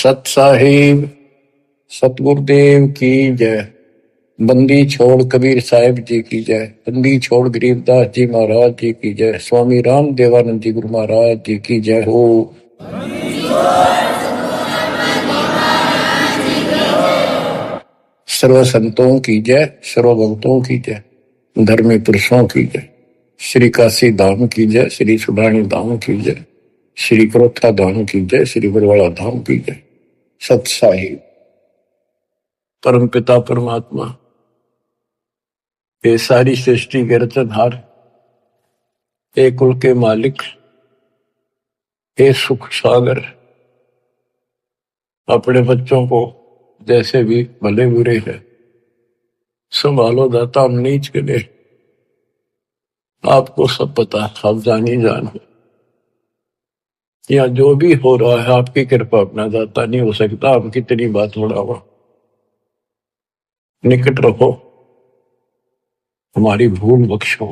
सत साहिब सतगुरुदेव की जय। बंदी छोड़ कबीर साहिब जी की जय। बंदी छोड़ गरीबदास जी महाराज जी की जय। स्वामी राम देवानंद जी गुरु महाराज जी की जय हो। सर्व संतों की जय, सर्व भक्तों की जय, धर्मी पुरुषों की जय। श्री काशी धाम की जय, श्री सुडानी धाम की जय, श्री क्रोथा धाम की जय, श्री बरवाड़ा धाम की जय। सत साहिब परम पिता परमात्मा, ये सारी सृष्टि के रचनहार, एक कुल के मालिक, ये सुख सागर, अपने बच्चों को जैसे भी भले बुरे है संभालो दाता। हम नीच के लिए आपको सब पता, आप जानी जान हो। या जो भी हो रहा है आपकी कृपा, अपना दाता नहीं हो सकता। हम कितनी बात बढ़ावा, निकट रहो, हमारी भूल बख्शो,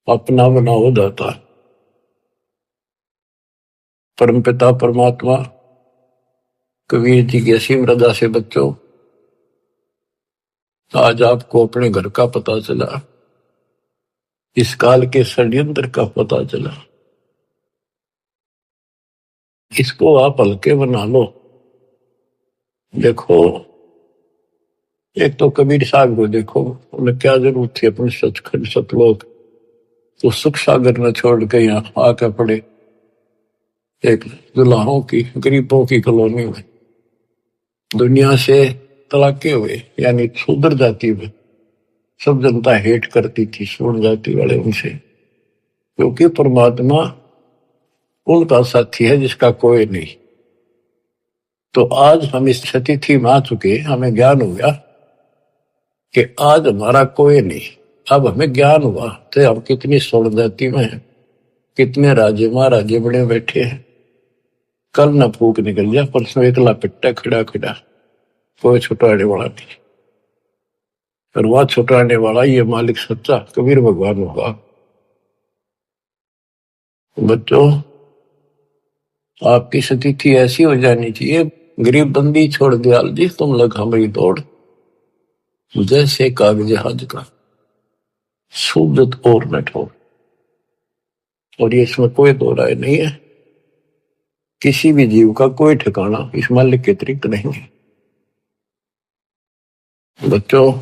अपना बनाओ दाता। परमपिता परमात्मा कबीर जी की असीम रजा से बच्चों, आज आपको अपने घर का पता चला, इस काल के षड्यंत्र का पता चला। इसको आप हल्के बना लो। देखो, एक तो कबीर साहब को देखो, उन्हें क्या जरूरत थी अपने सचखंड सतलोक तो सुख सागर न छोड़ के यहाँ आकर पड़े एक दुल्हाओं की, गरीबों की कॉलोनी में। दुनिया से तलाके हुए, यानी शूद्र जाति में सब जनता हेट करती थी शूद्र जाति वाले उनसे, क्योंकि परमात्मा उनका साथी है जिसका कोई नहीं। तो आज हम इस स्थिति में आ चुके, हमें ज्ञान हो गया कि आज हमारा कोई नहीं। अब हमें ज्ञान हुआ तो हम कितनी स्वर्ण जाति में हैं, कितने राजे महाराजे बड़े बैठे हैं। कल न फूक निकल जाए, परसों एकला पिट्टा खड़ा खड़ा, कोई छुटाने वाला नहीं। और वह छुटाने वाला ये मालिक सच्चा कबीर भगवान होगा। बच्चों, आपकी स्थिति ऐसी हो जानी चाहिए, गरीब बंदी छोड़ दयाल जी तुम लग हमारी दौड़, जैसे कागज जहाज का शुद्ध और न ठोर। और ये इसमें कोई दो राय नहीं है, किसी भी जीव का कोई ठिकाना इस मालिक के अतिरिक्त नहीं है। बच्चों,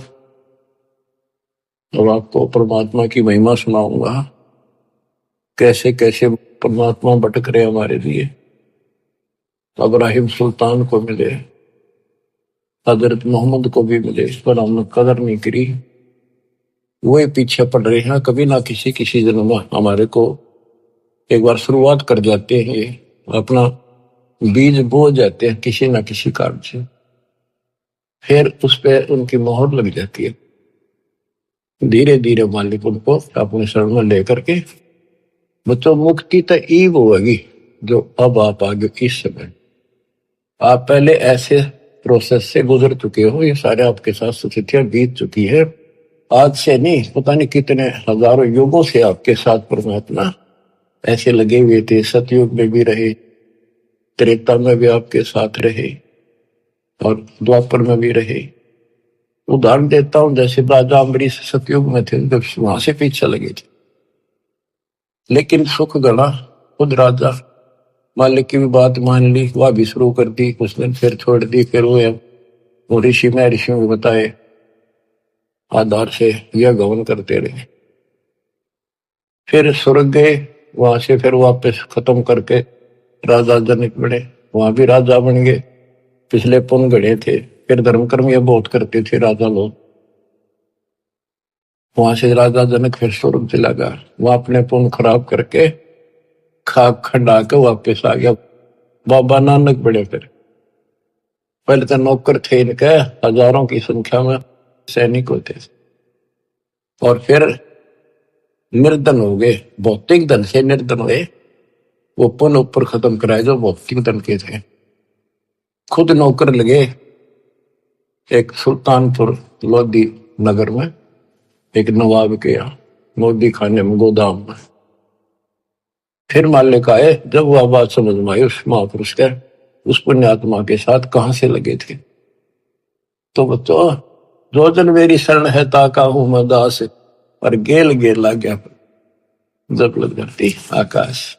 अब आपको परमात्मा की महिमा सुनाऊंगा, कैसे कैसे परमात्मा भटक रहे हमारे लिए। इब्राहिम सुल्तान को मिले, हजरत मोहम्मद को भी मिले, इस पर हमने कदर नहीं करी। वही पीछे पड़ रहे हैं, कभी ना किसी जन्म में हमारे को एक बार शुरुआत कर जाते हैं, ये अपना बीज बो जाते हैं किसी ना किसी कारण से, फिर उस पर उनकी मोहर लग जाती है। धीरे धीरे मालिक उनको अपने शरण में लेकर के, बच्चों मुक्ति तो ईव होगी जो अब आप आगे इस समय, आप पहले ऐसे प्रोसेस से गुजर चुके हो, ये सारे आपके साथ स्थितियां बीत चुकी है। आज से नहीं, पता नहीं कितने हजारों युगों से आपके साथ परमात्मा ऐसे लगे हुए थे। सतयुग में भी रहे, त्रेता में भी आपके साथ रहे, और द्वापर में भी रहे। उदाहरण देता हूं, जैसे राजा अम्बरीश सतयुग में थे, जब वहां से पीछे लगे थे, लेकिन सुख गला, खुद राजा मालिक की भी बात मान ली, वह भी शुरू कर दी, कुछ दिन फिर छोड़ दी। फिर वो ऋषि में ऋषियों को बताए आधार से यह गवन करते रहे। फिर स्वर्ग गए, वहां से फिर वापस खत्म करके राजा जनक बने, वहां भी राजा बन गए। पिछले पुण्य गढ़े थे, फिर धर्म कर्म ये बहुत करते थे राजा लोग। वहां से राजा जनक फिर स्वर्ग चला गया, वहां अपने पुण्य खराब करके खाक खंडा के वापस आ गया। बाबा नानक बड़े, फिर पहले तो नौकर थे इनके हजारों की संख्या में, सैनिक होते थे, और फिर निर्धन हो गए, भौतिक धन से निर्धन हुए। वो पुण्य ऊपर खत्म कराए जो भौतिक धन के थे। खुद नौकर लगे एक सुल्तानपुर लोधी नगर में, एक नवाब के यहाँ मोदी खाने में, गोदाम में। फिर मालिक आए, जब वह बात समझ में आई उस महापुरुष के, उस पुण्यात्मा के साथ कहां से लगे थे। तो बच्चों, जो जन मेरी शरण है ताका हूं मैं दास, पर गेल गेल ला गया जब लग धरती आकाश।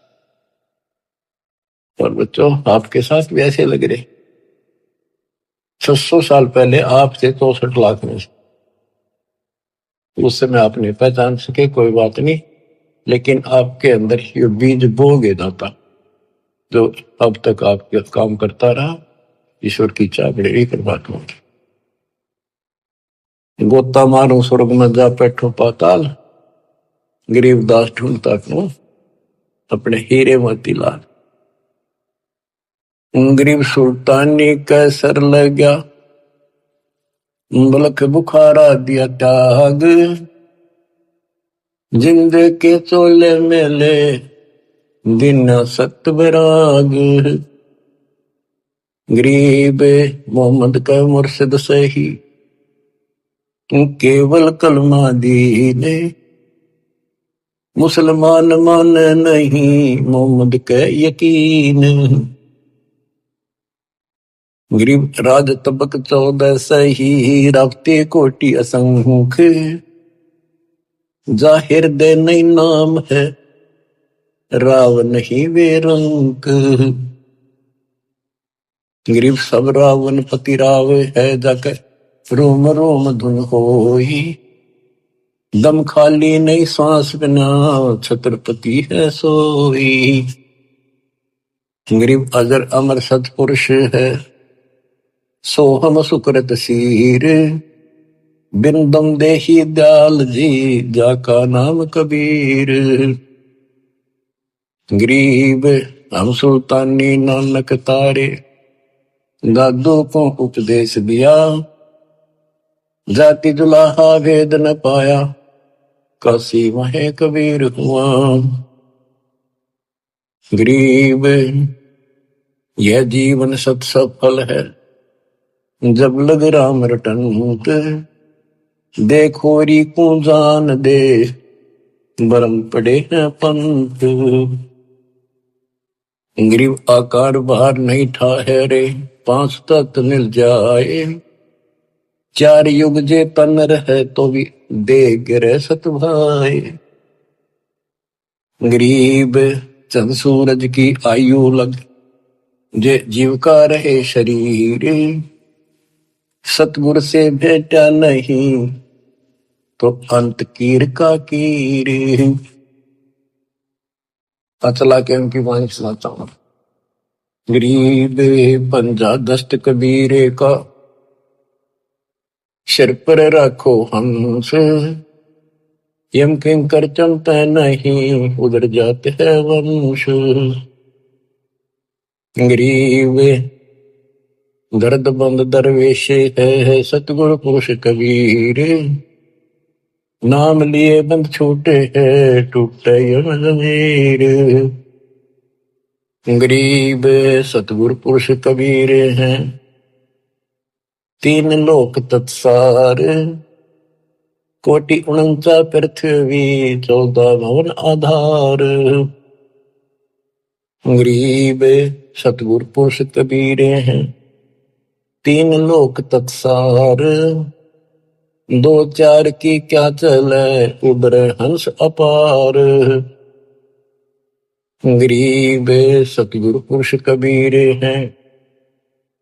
और बच्चों, आपके साथ भी ऐसे लग रहे। 600 साल पहले आप थे 64 लाख में, उस समय आप नहीं पहचान सके, कोई बात नहीं, लेकिन आपके अंदर ये बीज बो गए दाता, जो अब तक आपके काम करता रहा। ईश्वर की चाह बड़ी परमात्मा की। गोता मारू स्वर्ग में जा बैठो पाताल, गरीब दास ढूंढता क्यों अपने हीरे मोती लाल। गरीब सुल्तानी कैसर लग गया, बलक बुखारा दिया त्याग, जिंदे के चोले मेले दिन सत विराग। गरीब मोहम्मद का मुर्शिद सही, केवल कलमा दीने, मुसलमान मान नहीं मोहम्मद के यकीन। गरीब राज तबक 14 सही, रावते कोटि असंख्य, जाहिर दे नहीं नाम है, राव नहीं वे रंक। गरीब सब रावण पति राव है, जाकर रोम रोम धुन होई, दम खाली नहीं सांस बिना, छत्रपति है सोई। गरीब अजर अमर सतपुरुष है, सोहम सुकृत सीर, बिंदम देही दयाल जी, जाका नाम कबीर। गरीब हम सुल्तानी नानक तारे, दादू को उपदेश दिया, जाति जुलाहा भेद न पाया, काशी वहे कबीर हुआ। गरीब यह जीवन सत सफल है, जब लग राम रटंत, देखोरी को जान दे, बरम पड़े हैं पंत। गरीब आकार बाहर नहीं ठहरे, 5 तत्व मिल जाए, 4 युग जे तन रहे तो भी दे गिरे सत भाई। गरीब चंद सूरज की आयु लग, जे जीव का रहे शरीर, सतगुर से भेटा नहीं तो अंत कीर का कीर। चला के उनकी वाणी सुनाता हूं। गरीब पंजा दस्त कबीरे का, सिर पर रखो हंस, यम किंकर चमता नहीं, उधर जाते है वंश। गरीब दर्द बंद दरवेश है, सतगुरु पुरुष कबीर, नाम लिए बंद छोटे है, टूटे यम जमीर। गरीब सतगुरु पुरुष कबीर हैं, 3 लोक तत्सार, कोटि 49 पृथ्वी, 14 भवन आधार। गरीब सतगुरु पुरुष कबीर हैं, 3 लोक तत्सार, 2 4 की क्या चले, उबरे हंस अपार। गरीब सतगुरु पुरुष कबीर हैं,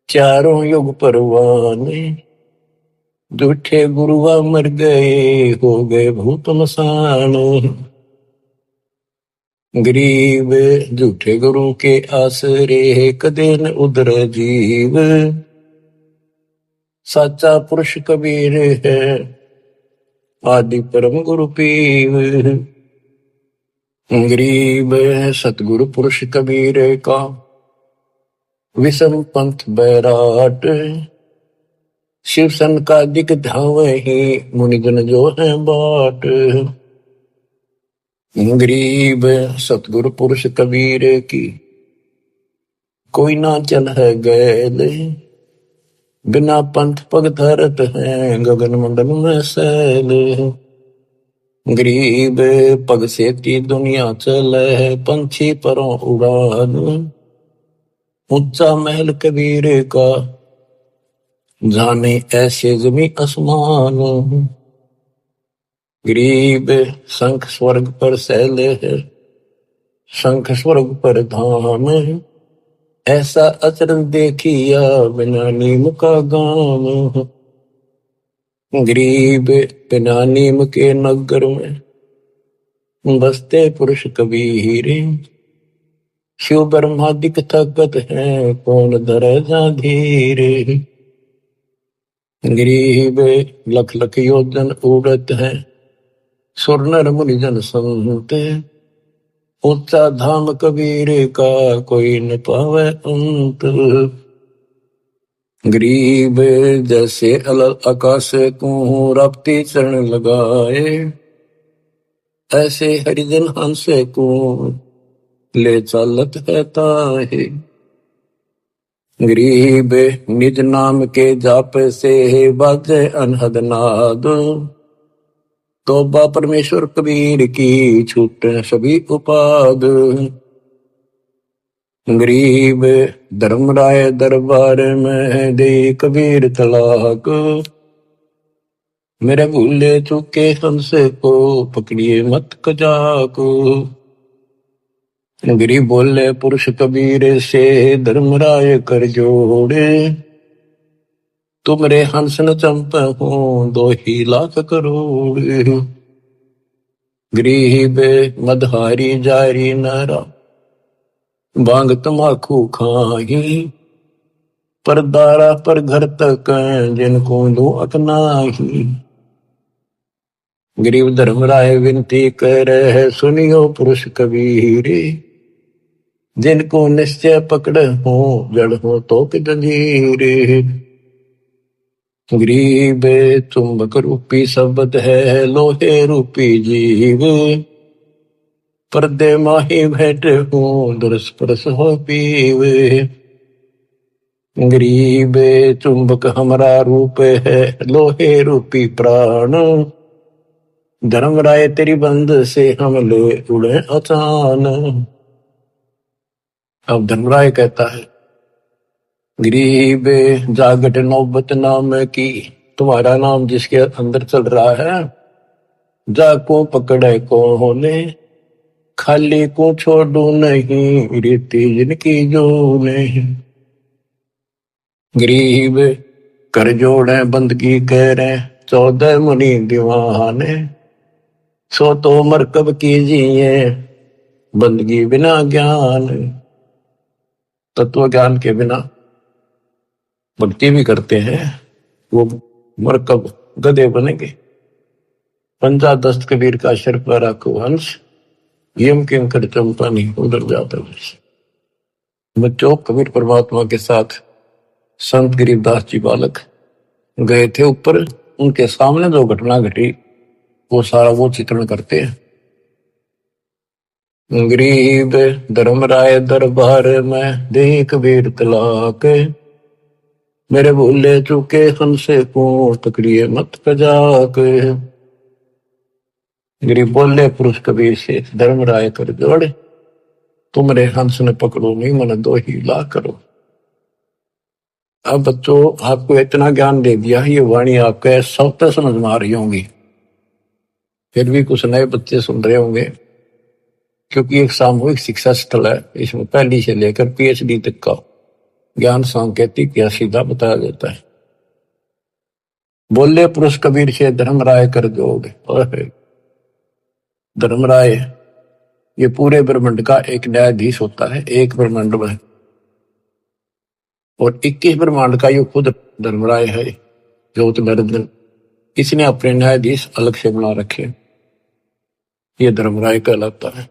चारों युग परवाने, झूठे गुरुआ मर गए, हो गए भूत मसान। गरीब झूठे गुरु के आसरे, कदे न उधर जीव, साचा पुरुष कबीर है, आदि परम गुरु पीव। गरीब सतगुरु पुरुष कबीर का, विषम पंथ बैराट, शिव सन का दिक धावही, मुनिजन जो है बाट। गरीब सतगुरु पुरुष कबीर की, कोई ना चल है गैल, बिना पंथ पग धरत है, गगन मंडल में सैल। गरीब पग से ती दुनिया चले, पंछी परों उड़ान, ऊंचा महल कबीर का, जाने ऐसे जमी आसमान। गरीब शंख स्वर्ग पर सैले है, शंख स्वर्ग पर धाम। ऐसा अचरज देखिया बिना नीम का गाम। गरीब बिना नीम के नगर में बसते पुरुष कबीर। शिव ब्रह्मादिक थकत है, कौन धरे जागीर। गरीब लख लख योजन उड़त है, सुर नर मुनिजन संत। ऊंचा धाम कबीर का, कोई न पावे अंत। गरीब जैसे अलल आकाश को रपती चरण लगाए, ऐसे हरिजन हंस को ले चालत है ताहे। गरीब निज नाम के जाप से बाजे अनहद नाद। तौबा परमेश्वर कबीर की, छूट सभी उपाद। गरीब धर्मराय दरबार में दे कबीर तलाक। मेरे भूले चूके हंस को, पकड़िए मत कजाक। गरीब बोले पुरुष कबीर से, धर्मराय कर जोड़े। तुमरे हंस न चंप हो, 2 लाख करोड़। गरीब मदहारी जारी नारा, बांग तमाकू खाही। पर दारा पर घर तक, जिनको दो अकनाही। गरीब धर्मराय विनती करे, सुनियो पुरुष कबीर। जिनको निश्चय पकड़ हो, जड़ हो तो कि जंजीर। गरीब चुंबक रूपी शब्द है, लोहे रूपी जीव। पर्दे माही बैठे हो, दुरस परस हो पीव। गरीब चुंबक हमारा रूप है, लोहे रूपी प्राण। धर्मराय तेरी बंद से हम ले उड़े अचान। अब धर्मराय कहता है, गरीब जागट नौबत नाम की, तुम्हारा नाम जिसके अंदर चल रहा है। जाको पकड़े कौन, खाली को छोड़ू नहीं, रीति जिनकी जो नहीं। गरीब कर जोड़े बंदगी कह रहे, 14 मुनि दीवाने। सो तो मरकब कीजिए, बंदगी बिना ज्ञान। तत्व ज्ञान के बिना भक्ति भी करते हैं, वो मरकब गधे बनेंगे। पंजा दस्त कबीर का शर पर रखो हंस, यम किंकर चंपा नहीं उधर जाता बस। बच्चों, कबीर परमात्मा के साथ संत गरीबदास जी बालक गए थे ऊपर। उनके सामने जो घटना घटी वो सारा वो चित्रण करते हैं। गरीब धर्मराय दरबार में दे कबीर तलाक। मेरे भूले चूके हमसे को, पकड़िए मत कजाक। गरीब बोले पुरुष कबीर से, धर्मराय कर जोड़। तुमरे हंस ने पकड़ो नहीं, मन 2 लाख करो। अब बच्चों, आपको इतना ज्ञान दे दिया, ये वाणी आपके सब तक समझ में आ रही होंगी। फिर भी कुछ नए बच्चे सुन रहे होंगे, क्योंकि एक सामूहिक शिक्षा स्थल है। इसमें पहली से लेकर PhD तक का ज्ञान सांकेतिक या सीधा बताया जाता है। बोले पुरुष कबीर से, धर्मराय कर जोड़। धर्मराय ये पूरे ब्रह्मांड का एक न्यायाधीश होता है, एक ब्रह्मांड में। और 21 ब्रह्मांड का ये खुद धर्मराय है, ज्योत नरेंद्र। इसने अपने न्यायाधीश अलग से बना रखे, ये धर्मराय कहलाता है।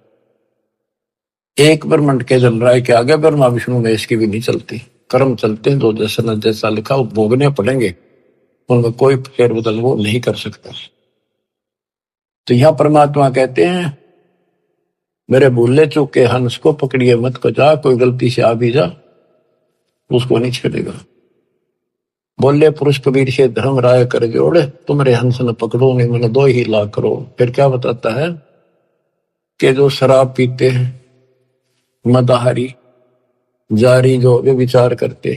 एक ब्रह्मांड के धर्मराय के आगे ब्रह्मा विष्णु महेश की भी नहीं चलती। कर्म चलते हैं, जो जैसा न जैसा लिखा वो भोगने पड़ेंगे, उनमें कोई फेर बदल वो नहीं कर सकता। तो यहां परमात्मा कहते हैं, मेरे भूले चूके हंस को पकड़िए मत कजा। कोई गलती से आ भी जा, उसको नहीं छेड़ेगा। बोले पुरुष कबीर से, धर्मराय कर जोड़े। तुमरे हंस न पकड़ो नहीं, मैंने 2 लाख करो। फिर क्या बताता है कि जो शराब पीते हैं, मदाहारी, जारी जो वे विचार करते,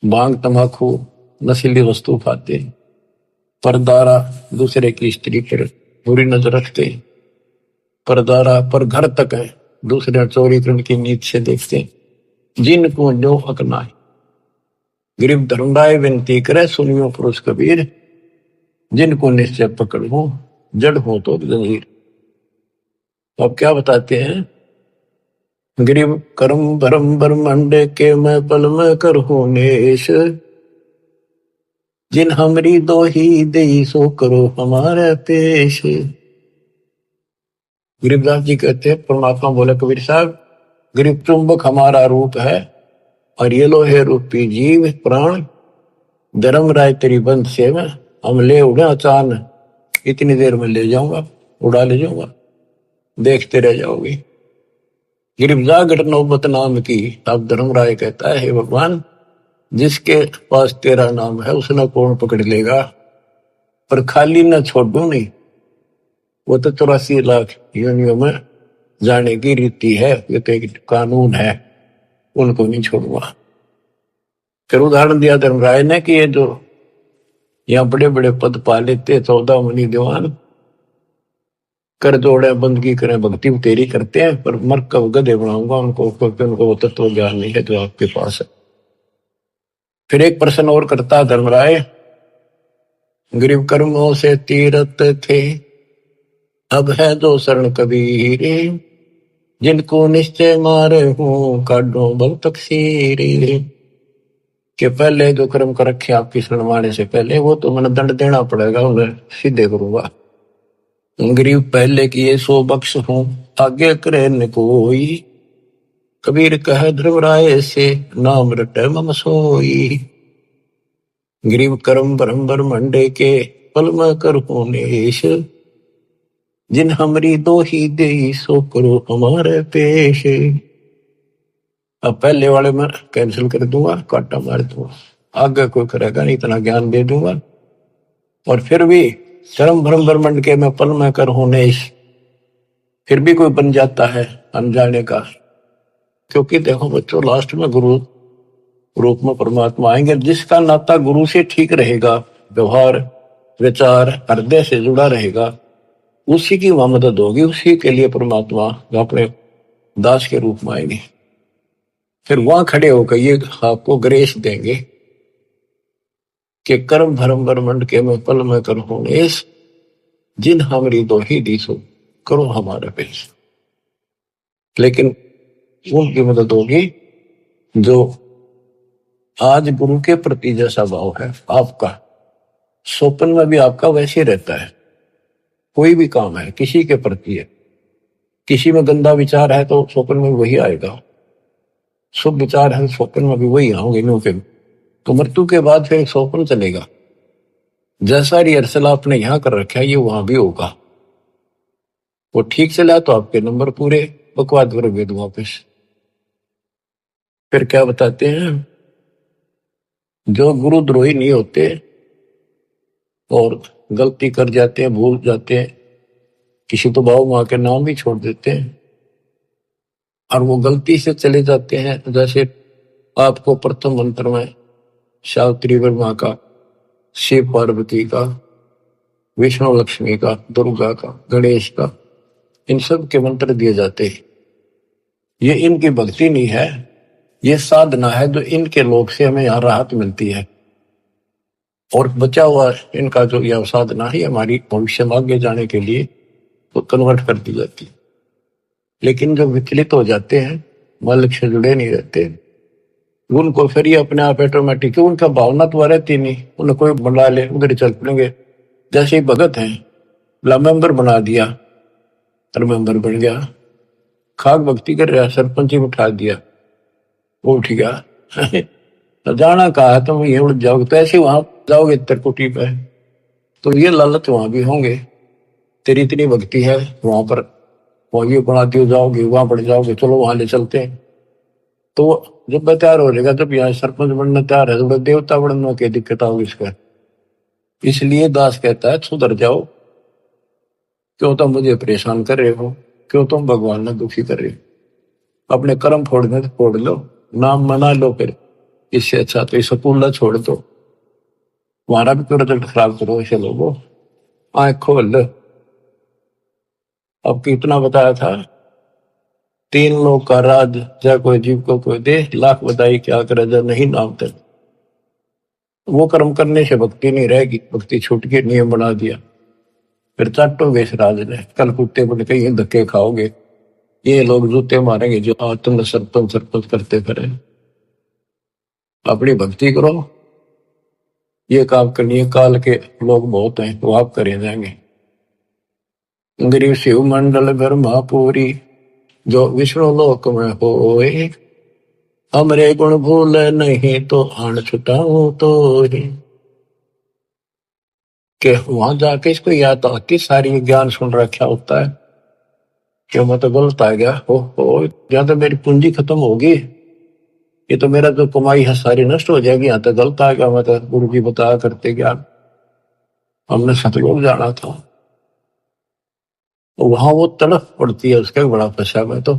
भांग तंबाकू नशीली वस्तु खाते, परदारा दूसरे की स्त्री पर बुरी नजर रखते, परदारा पर घर तक है दूसरे चोरी करने की नीत से देखते, जिनको जो हक ना है। गरीब धर्मराय विनती करे सुनियो पुरुष कबीर, जिनको निश्चय पकड़ हो जड़ हो तो जंजीर। अब क्या बताते हैं, गरीब कर्म भरम ब्रह्मांड के मैं पल में कर हो नेश, जिन हमरी दो ही दे सो करो हमारे पेश। गरीबदास जी कहते हैं, परमात्मा बोले कबीर साहब, गरीब चुंबक हमारा रूप है और ये लोहे रूपी जीव प्राण, धर्म राय तेरी बंद से में हम ले उड़े अचानक, इतनी देर में ले जाऊंगा, उड़ा ले जाऊंगा, देखते रह जाओगे। गिरफ्तार घटना नौबत नाम की। अब धर्मराय कहता है, हे भगवान, जिसके पास तेरा नाम है उसने कौन पकड़ लेगा, पर खाली न छोड़ू नहीं। वो तो 84 लाख योनियों में जाने की रीति है, ये तो एक कानून है, उनको नहीं छोड़ूंगा। फिर उदाहरण दिया धर्मराय ने कि ये जो यहाँ बड़े बड़े पद पा लेते 14 मुनि दीवान, कर जोड़े बंदगी करें भक्ति तेरी करते हैं, पर मरकब गधे बनाऊंगा उनको, क्योंकि उनको तत्व ज्ञान नहीं है जो आपके पास है। फिर एक प्रश्न और करता धर्मराय, गरीब कर्मों से तीरथ थे, अब है जो शरण कबीर, जिनको निश्चय मारे हूं काढो बल तकसीर। के पहले जो कर्म कर रखे आपकी शरण माने से पहले, वो तो मैंने दंड देना पड़ेगा, उन्हें सीधे करूंगा। गरीब पहले किए सो बख्श हूं, आगे करे न कोई, कबीर कह ध्रुवराय से नाम रटे मम सोई। गरीब कर्म भरम ब्रह्मंडे के पल में करो नेश, जिन हमरी दो ही दे सो करो हमारे पेश। अब पहले वाले में कैंसिल कर दूंगा, काटा मार दूंगा, आगे कोई करेगा नहीं, इतना ज्ञान दे दूंगा। और फिर भी शर्म भरम ब्रह्मंड के मैं पल में कर नेश, फिर भी कोई बन जाता है अनजाने का। क्योंकि देखो बच्चों, लास्ट में गुरु रूप में परमात्मा आएंगे। जिसका नाता गुरु से ठीक रहेगा, व्यवहार विचार हृदय से जुड़ा रहेगा, उसी की वहां मदद होगी, उसी के लिए परमात्मा अपने दास के रूप में आएंगे। फिर वहां खड़े होकर ये आपको ग्रेस देंगे कि कर्म भरम ब्रह्मंड के मैं पल में करूं नेश, जिन हमारी दो ही दीसो करो हमारा पेश। लेकिन उनकी मदद होगी जो आज गुरु के प्रति जैसा भाव है आपका, स्वप्न में भी आपका वैसे रहता है। कोई भी काम है किसी के प्रति है, किसी में गंदा विचार है तो स्वप्न में वही आएगा, शुभ विचार है स्वप्न में भी वही आओगे। फिर तो मृत्यु के बाद फिर स्वप्न चलेगा, जैसा रिहर्सल आपने यहां कर रखा है ये वहां भी होगा। वो ठीक चला तो आपके नंबर पूरे, बकवाद करोगे तो वापस। फिर क्या बताते हैं, जो गुरुद्रोही नहीं होते और गलती कर जाते हैं, भूल जाते हैं, किसी तो भाव माँ के नाम भी छोड़ देते हैं और वो गलती से चले जाते हैं। जैसे आपको प्रथम मंत्र में सावित्री माँ का, शिव पार्वती का, विष्णु लक्ष्मी का, दुर्गा का, गणेश का, इन सब के मंत्र दिए जाते हैं। ये इनकी भक्ति नहीं है, ये साधना है जो इनके लोग से हमें यहाँ राहत मिलती है। और बचा हुआ इनका जो यह साधना है हमारी भविष्य में आगे जाने के लिए तो कन्वर्ट कर दी जाती है। लेकिन जो विचलित हो जाते हैं, मालिक से जुड़े नहीं रहते, उनको फिर ये अपने आप ऑटोमेटिक, उनका भावना तो रहती नहीं, उन्हें कोई बना ले उधर चल पड़ेंगे। जैसे ही भगत हैं, मेंबर बना दिया और मेंबर बन गया, खाक भक्ति कर रहा, सरपंच ही उठा दिया, वो उठ गया। जाना कहा है तुम ये उड़ जाओगे, तो ऐसे वहां जाओगे त्रिकुटी पे, तो ये लालच वहां भी होंगे। तेरी इतनी भक्ति है वहां पर, वहां ये बना दियो, जाओगे वहां बढ़ जाओगे, चलो वहां ले चलते हैं। तो जब तैयार हो जाएगा, जब यहाँ सरपंच बनना तैयार है तो देवता बनने की दिक्कत होगी इसका। इसलिए दास कहता है सुधर जाओ, क्यों तुम मुझे परेशान कर रहे हो, क्यों तुम भगवान ने दुखी कर रहे हो। अपने कर्म फोड़ने तो फोड़ लो, नाम मना लो, फिर इससे अच्छा तो इस स्कूल छोड़ दो, हमारा भी तो रिजल्ट खराब करो ऐसे लोगों। आंख खोल लो। अब कितना बताया था, 3 लोग का राज, जय कोई जीव को कोई दे, लाख बधाई क्या करे जब नहीं नाम तक। वो कर्म करने से भक्ति नहीं रहेगी, भक्ति छूट के नियम बना दिया, फिर चाटोगे इस राज ने, कल कुत्ते बन के ये धक्के खाओगे, ये लोग जूते मारेंगे जो आज तुम सरपंच सरपंच करते फिरे। अपनी भक्ति करो, ये काम करनी है, काल के लोग बहुत हैं वो आप करे जाएंगे। गरीब शिव मंडल ब्रह्मापुरी, जो विष्णु लोक में होए, हमरे गुण भूल नहीं तो आन छुटाऊं तो ही। कि वहां जाके इसको याद आती सारी ज्ञान सुन रखा होता है कि मैं तो गलत आ गया, हो या तो मेरी पूंजी खत्म होगी, ये तो मेरा जो कमाई है सारी नष्ट हो जाएगी, यहाँ तो गलत आ गया, मैं तो गुरु जी बताया करते ज्ञान, हमने सतलोक जाना था। तो वहां वो तड़फ पड़ती है, उसका बड़ा फंसा मैं तो।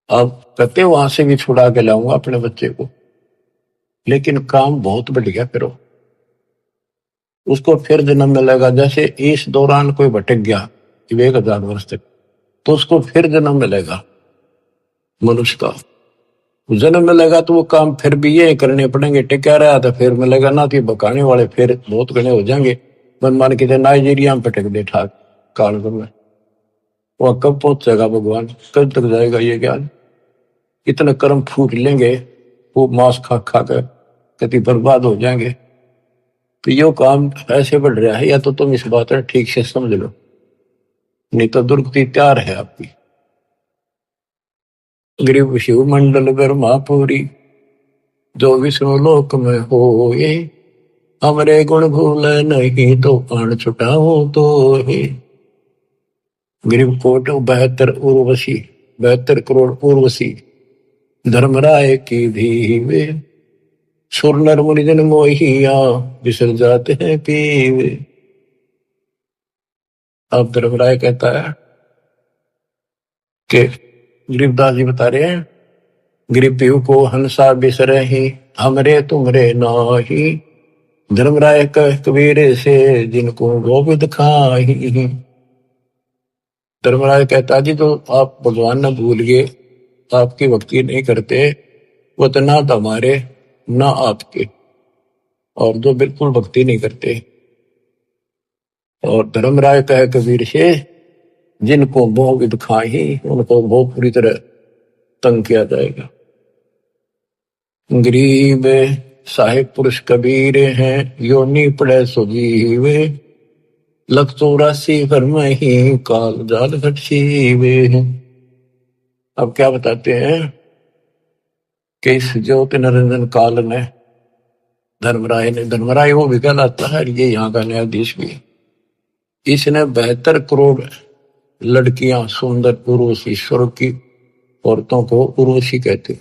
अब कहते वहां से भी छुड़ा के लाऊंगा अपने बच्चे को, लेकिन काम बहुत बढ़ गया, फिर उसको फिर जन्म मिलेगा। जैसे इस दौरान कोई भटक गया 1000 वर्ष तक, तो उसको फिर जन्म मिलेगा मनुष्य का। जन्म मिलेगा तो वो काम फिर भी ये करने पड़ेंगे, टिका रहा तो फिर मिलेगा ना, तो बकाने वाले फिर बहुत घने हो जाएंगे। मन मान के नाइजीरिया में भटक दे ठाक काल में, वह कब पहुंचेगा भगवान, कब तक जाएगा ये ज्ञान। इतने कर्म फूट लेंगे, वो मांस खा खा कर कति बर्बाद हो जाएंगे। तो यो काम ऐसे बढ़ रहा है, या तो तुम इस बात में ठीक से समझ लो, नहीं तो दुर्गति तैयार है आपकी। गरीब शिव मंडल ब्रह्मापुरी, जो विष्णु लोक में हो ये, हमरे गुण भूल नहीं तो प्राण छुटाओ तो ही। गरीब कोट 72 करोड़ उर्वशी, धर्मराय की भी वे, सुर नर मुनि जन मोहिया, बिसर जाते हैं पीवे। अब धर्मराय कहता है कि गरीबदास जी बता रहे हैं, गरीब पीव को हंसा बिसरे ही, हमरे तुमरे नाही, धर्मराय कह कबीर से जिनको गोविंद खाही। धर्मराय कहता जी, तो आप भगवान न भूल गए, आपकी भक्ति नहीं करते, वो तो ना हमारे ना आपके, और जो बिल्कुल भक्ति नहीं करते। और धर्मराय कह कबीर से जिनको गोविंद खाही, उनको बहुत बुरी तरह तंग किया जाएगा। गरीब साहिब पुरुष कबीर हैं, योनि पड़े सुजीवे, 184 भर में ही काल जाल घटीवे। अब क्या बताते हैं कि इस ज्योति निरंजन काल ने, धर्मराय वो भी कहलाता है, ये यहाँ का न्यायाधीश भी, इसने 72 करोड़ लड़कियां सुंदर उर्वशी, स्वर्ग की औरतों को उर्वशी कहते,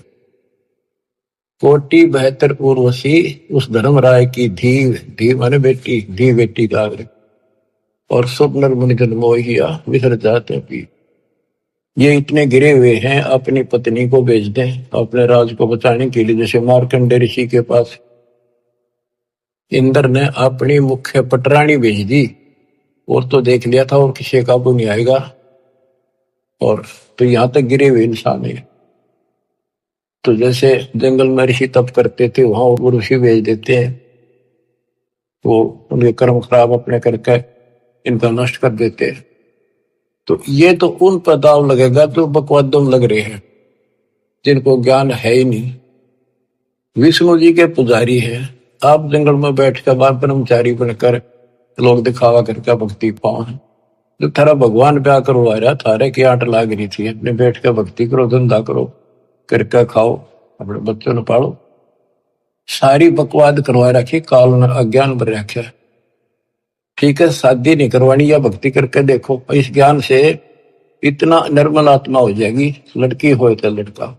72 उर्वशी उस धर्मराय की धी माने बेटी, धी बेटी का, और स्वप्नर मुनिजन मोहिया विसर जाते पी। ये इतने गिरे हुए हैं, अपनी पत्नी को भेज दें अपने राज को बचाने के लिए। जैसे मार्कंडे ऋषि के पास इंद्र ने अपनी मुख्य पटरानी भेज दी, और तो देख लिया था और किसी काबू नहीं आएगा, और तो यहां तक गिरे हुए इंसान है। तो जैसे जंगल में ऋषि तप करते थे, वहां वो ऋषि भेज देते हैं, वो उनके कर्म खराब अपने करके इनका नष्ट कर देते हैं। तो ये तो उन पर दाव लगेगा जो बकवादम लग रहे हैं, जिनको ज्ञान है ही नहीं। विष्णु जी के पुजारी हैं, आप जंगल में बैठकर बार ब्रह्मचारी बनकर लोग दिखावा करके भक्ति पाओ। जो थारा भगवान प्यार करवा रहा, थारे की आट लाग रही थी, अपने बैठ कर भक्ति करो, धंधा करो, करके खाओ, अपने बच्चों ने पालो। सारी बकवाद करवा रखी, काल ने अज्ञान भर रखा। ठीक है, शादी नहीं करवानी, या भक्ति करके देखो, इस ज्ञान से इतना निर्मल आत्मा हो जाएगी, लड़की हो तो लड़का।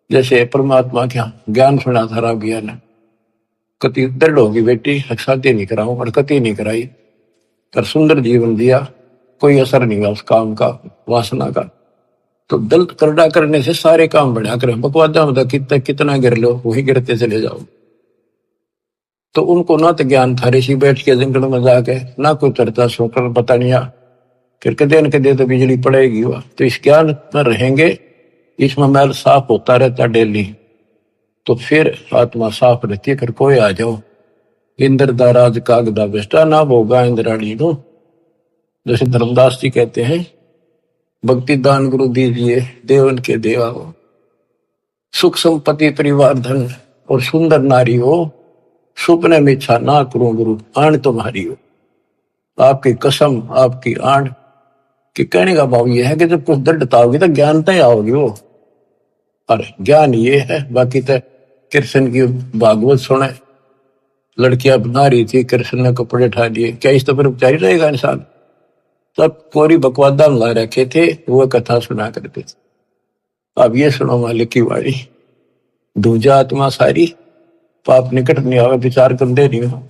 जैसे परमात्मा क्या ज्ञान सुना था ज्ञान, कति दृढ़ होगी बेटी, शादी नहीं कराऊं, और कति नहीं कराई, पर सुंदर जीवन दिया, कोई असर नहीं हुआ उस काम का, वासना का। तो दल करड़ा करने से सारे काम बढ़िया करें। बकवादा में कितना कितना गिर लो वही गिरते चले जाओ। तो उनको ना तो ज्ञान था, ऋषि बैठ के जंगल में जाके ना कोई चर्चा सोकर पता नहीं आ फिर कदे न कदे तो बिजली पड़ेगी। वह तो इस ज्ञान में रहेंगे, इसमें मैल साफ होता रहता डेली, तो फिर आत्मा साफ रहती है। फिर कोई आ जाओ इंद्र दा राज कागदा बेस्टा ना भोगा इंद्राणी नो। जैसे धर्मदास जी कहते हैं, भक्ति दान गुरु दीजिए देवन के देवा हो, सुख संपत्ति परिवार धन और सुंदर नारी हो, सुपने में इच्छा ना करूं गुरु आण तुम्हारी हो। आपकी कसम आपकी आण कि कहने का भाव यह है कि जब कुछ दृढ़ता होगी तो ज्ञान तय आओगी वो। और ज्ञान ये है, बाकी तो कृष्ण की भागवत सुने, लड़कियां बना रही थी, कृष्ण ने कपड़े उठा दिए, क्या इस तो फिर उपचारी रहेगा इंसान? तब कोरी बकवादा ला रखे थे, वो कथा सुना करते थे। अब ये सुनो मालिक की वाणी, दूजा आत्मा सारी पाप निकट नहीं आवे, विचार करते नहीं हो।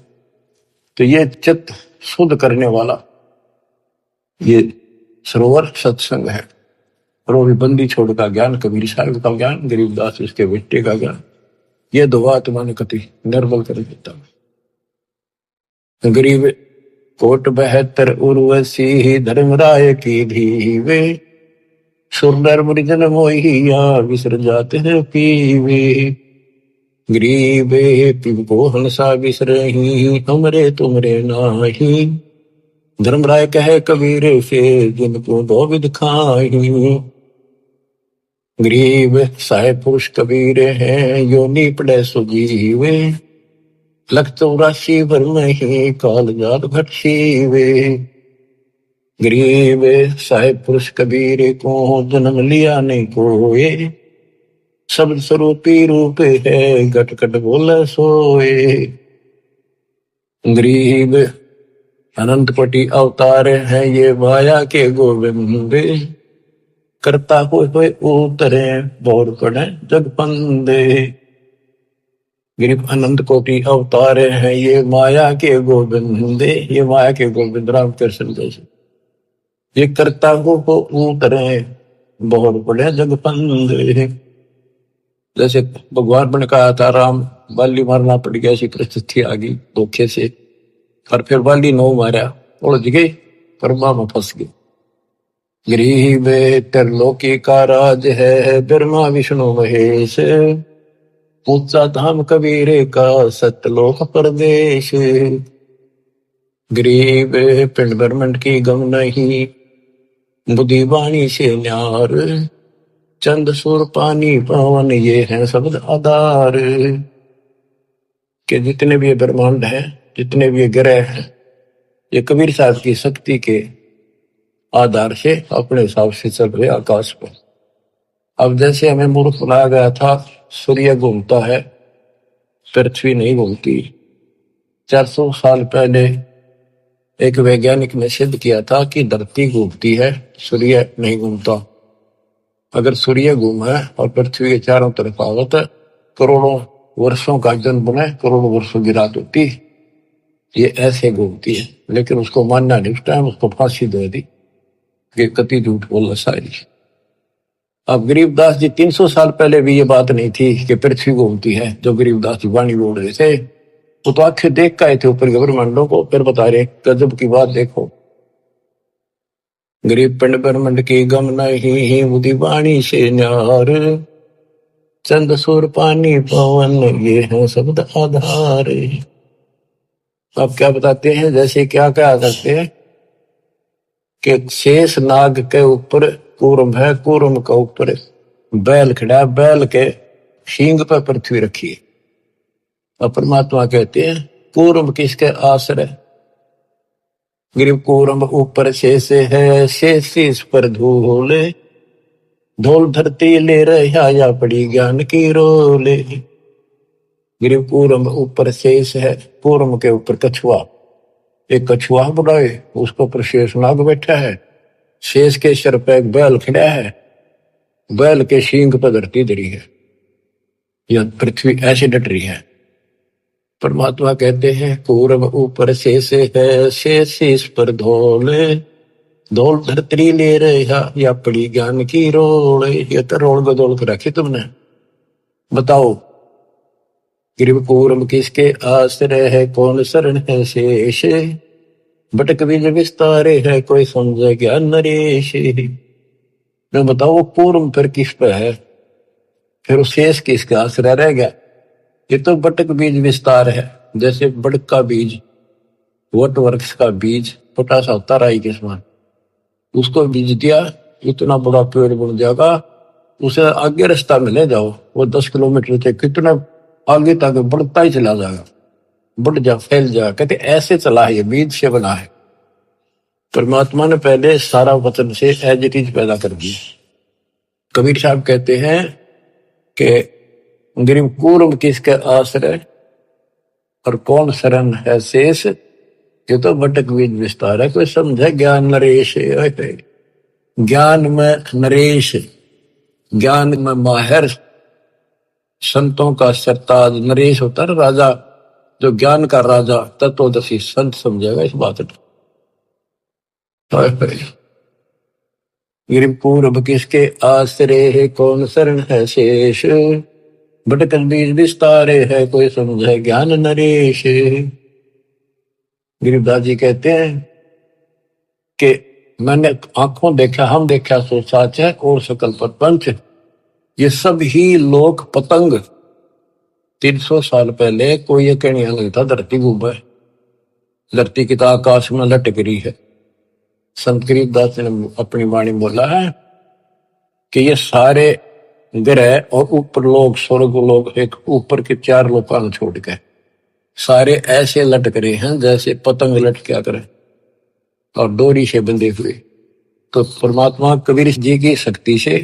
तो ये चित्त शुद्ध करने वाला ये सरोवर सत्संग है। और वो भी बंदी छोड़ का ज्ञान, कबीर साहब का ज्ञान, गरीबदास उसके बेटे का ज्ञान, ये दो आत्मा ने कति निर्बल कर देता। गरीब कोट 72 उर्वशी धर्मराय की धीवे, सुरनर मुरिजन मोहिया विसर जाते हैं पीवे। गरीबे पिंपो हंसा विसरही, हमरे तुमरे नाही, धर्मराय कहे कबीर से जिनको दो विध खाही। गरीब साहेब पुरुष कबीर हैं, योनि पड़े सुजीवे, लख 84 भर नहीं काल जात भट सीवे। गरीब साहेब पुरुष कबीर को जन्म लिया नहीं कोए, शब्द स्वरूपी रूप है घट घट बोले सोए। गरीब अनंत कोटि अवतार है ये माया के गोविंद, करता हुए उतरे बोर पड़े जग पंदे। गरीब अनंत कोटि अवतार है ये माया के गोविंद, ये माया के गोविंद राम कृष्ण जैसे, ये करता हो उतरे बोर पड़े जग पंदे। जैसे भगवान ने कहा था राम बाली मारना पड़ गया, ऐसी परिस्थिति आ गई धोखे से, और फिर बाली नो मारा उलझ गए कर्मा में फंस गए। गरीब त्रिलोकी का राज है ब्रह्मा विष्णु महेश, ऊंचा धाम कबीरे का सतलोक प्रदेश। गरीब पिंड ब्रह्मंड की गम नहीं, बुद्धि वाणी से न्यार, चंद सुर पानी पवन ये है शब्द आधार। के जितने भी ये ब्रह्मांड है, जितने भी ये ग्रह हैं, ये कबीर साहब की शक्ति के आधार से अपने हिसाब से चल रहे आकाश पर। अब जैसे हमें मूर्ख बनाया गया था, सूर्य घूमता है पृथ्वी नहीं घूमती। 400 साल पहले एक वैज्ञानिक ने सिद्ध किया था कि धरती घूमती है, सूर्य नहीं घूमता। अगर सूर्य घूमे और पृथ्वी के चारों तरफ आवत, करोड़ों वर्षों का जन्म बने, करोड़ों वर्षों की रात होती, ये ऐसे घूमती है। लेकिन उसको मानना नहीं, उस टाइम उसको फांसी दे दी कि कति झूठ बोलना शायरी। अब गरीबदास जी 300 साल पहले भी ये बात नहीं थी कि पृथ्वी घूमती है, जो गरीबदास जी वाणी बोल रहे थे, वो तो आंखें देख के आए थे ऊपर ब्रह्मांडों को, फिर बता रहे गजब की बात देखो। गरीब पिंड ब्रह्मंड की गम नहीं, बुद्धि वाणी से न्यार, चंद सुर पानी पवन ये है शब्द आधार। अब क्या बताते हैं, जैसे क्या क्या करते हैं कि शेष नाग के ऊपर कूर्म है, कूर्म के ऊपर बैल खड़ा, बैल के सींग पर पृथ्वी रखी है। और परमात्मा कहते हैं कूर्म किसके आश्रय, गरीब कूर्म ऊपर शेष है, शेष इस पर धूले, धोल धरती ले रहा या पड़ी ज्ञान की रोले। गरीब कूर्म ऊपर शेष है, कूर्म के ऊपर कछुआ, एक कछुआ बुलाए, उसके ऊपर शेष नाग बैठा है, शेष के सिर पे एक बैल खड़ा है, बैल के सींग पर धरती धरी है, यह पृथ्वी ऐसे डट रही है। परमात्मा कहते हैं कूर्म ऊपर शेष है, शेष इस पर धोले, धौल धरतरी ले रहा या पड़ी ज्ञान की रोल, ये तो रोल बदौल कर रखी तुमने। बताओ गिरिव कूरम किसके आश्रय है, कौन शरण है शेष, भटक बीज विस्तारे है, कोई समझे ज्ञान नरेश। मैं बताओ वो कूरम फिर किस पे है, फिर वो शेष किसके आश्रय रह गया। ये तो भटक बीज विस्तार है, जैसे बड़क का बीज, वट वृक्ष का बीज छोटा सा होता राई के समान, उसको बीज दिया इतना बड़ा पेड़ बन जाएगा, उसे आगे रास्ता में ले जाओ, वो 10 किलोमीटर से कितना आगे तक बढ़ता ही चला जाएगा, बढ़ जा फैल जाएगा। कहते ऐसे चला है, ये बीज से बना है। परमात्मा ने पहले सारा वचन से एज इट इज पैदा कर दिया। कबीर साहब कहते हैं कि गिरिव कूर्म किसके आश्रय और कौन शरण है शेष, ये तो भटक बीज विस्तार है, कोई समझे ज्ञान नरेश। ज्ञान में नरेश, ज्ञान में माहिर, संतों का सरताज। नरेश होता है राजा, जो ज्ञान का राजा तत्वदर्शी संत समझेगा इस बात को। गिरिव पूर्व किसके आश्रय है, कौन शरण है शेष, भटक बीज विस्तारे है, कोई समझे ज्ञान नरेश। गिरिवदास जी कहते हैं कि मैंने आंखों देखा, हम देखा सो साच है, और सकल प्रपंच। ये सब ही लोक पतंग 300 साल पहले कोई ये कहने नहीं था धरती घूमे, धरती की तो आकाश में लटक रही है। संत गिरिवदास ने अपनी वाणी बोला है कि ये सारे ग्रह और ऊपर लोग, स्वर्ग लोग, एक ऊपर के 4 लोकान छोड़ के सारे ऐसे लटक रहे हैं जैसे पतंग लटका करे और डोरी से बंधे हुए। तो परमात्मा कबीर जी की शक्ति से